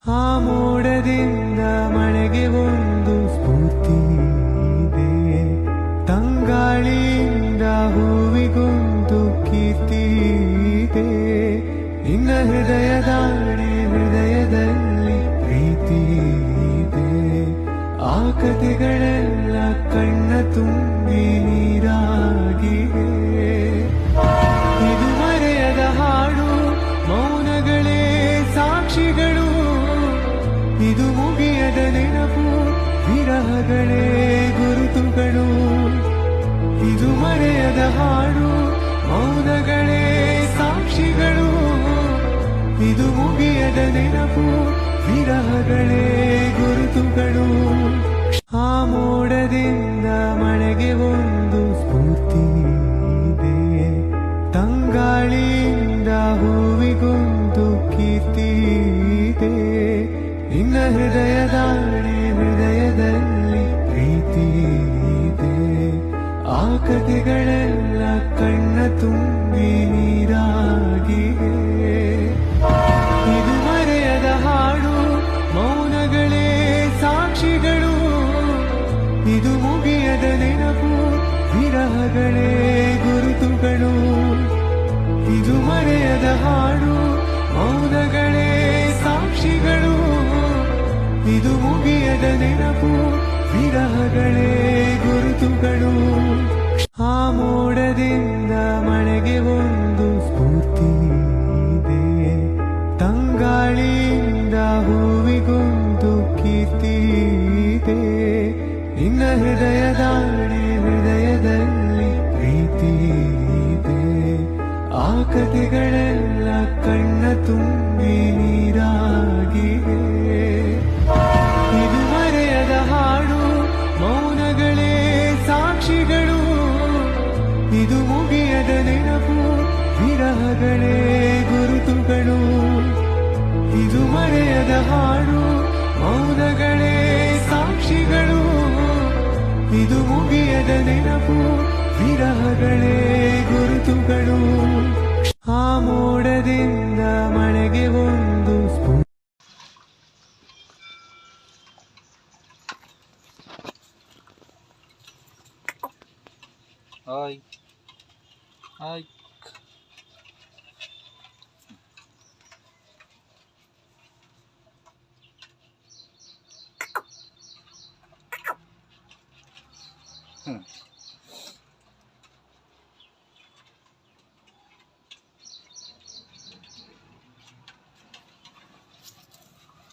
ಆ ಮೋಡದಿಂದ ಮಳೆಗೆ ಒಂದು ಸ್ಫೂರ್ತಿ ಇದೆ, ತಂಗಾಳಿಯಿಂದ ಹೂವಿಗೊಂದು ಕೀರ್ತಿ ಇದೆ. ನಿನ್ನ ಹೃದಯದಲ್ಲಿ ಪ್ರೀತಿ ಇದೆ. ಆ ಕಥೆಗಳೆಲ್ಲ ಕಣ್ಣ ತುಂಬಿ ನೀರಾಗಿವೆ. ಇದು ಮರೆಯದ ಹಾಡು, ಮೌನಗಳೇ ಸಾಕ್ಷಿಗಳು. ಇದು ಮುಗಿಯದ ನೆನಪು, ವಿರಹಗಳೇ ಗುರುತುಗಳು. ಇದು ಮರೆಯದ ಹಾಡು, ಮೌನಗಳೇ ಸಾಕ್ಷಿಗಳು. ಇದು ಮುಗಿಯದ ನೆನಪು, ವಿರಹಗಳೇ ಗುರುತುಗಳು. ಆ ಮೋಡದಿಂದ ಮಳೆಗೆ ಒಂದು ಸ್ಫೂರ್ತಿ ಇದೆ, ತಂಗಾಳಿಯಿಂದ ಹೂವಿಗೊಂದು ಕೀರ್ತಿ ಇದೆ. ನಿನ್ನ ಹೃದಯದಲ್ಲಿ ಪ್ರೀತಿ ಇದೆ. ಆ ಕಥೆಗಳೆಲ್ಲ ಕಣ್ಣ ತುಂಬಿ ನೀರಾಗಿವೆ. ಇದು ಮರೆಯದ ಹಾಡು, ಮೌನಗಳೇ ಸಾಕ್ಷಿಗಳು. ಇದು ಮುಗಿಯದ ನೆನಪು, ವಿರಹಗಳೇ ಗುರುತುಗಳು. ಇದು ಮರೆಯದ ಹಾಡು, ಮೌನಗಳೇ ಸಾಕ್ಷಿಗಳು. ಇದು ಮುಗಿಯದ ನೆನಪು, ವಿರಹಗಳೇ ಗುರುತುಗಳು. ಆ ಮೋಡದಿಂದ ಮಳೆಗೆ ಒಂದು ಸ್ಫೂರ್ತಿ ಇದೆ, ತಂಗಾಳಿಯಿಂದ ಹೂವಿಗೊಂದು ಕೀರ್ತಿ ಇದೆ. ನಿನ್ನ ಹೃದಯದಲ್ಲಿ ಪ್ರೀತಿ ಇದೆ. ಆ ಕಥೆಗಳೆಲ್ಲ ಕಣ್ಣ ತುಂಬಿ ನೀರಾಗಿವೆ. ಇದು ಮರೆಯದ ಹಾಡು, ಮೌನಗಳೇ ಸಾಕ್ಷಿಗಳು. ಇದು ಮುಗಿಯದ ನೆನಪು, ವಿರಹಗಳೇ ಗುರುತುಗಳು. ಇದು ಮರೆಯದ ಹಾಡು, ಮೌನಗಳೇ ಸಾಕ್ಷಿಗಳು. ಇದು ಮುಗಿಯದ ನೆನಪು, ವಿರಹಗಳೇ ಗುರುತುಗಳು. ಆ ಮೋಡದಿಂದ ಮಳೆಗೆ ಒಂದು ಸ್ಫೂರ್ತಿ. Hi hi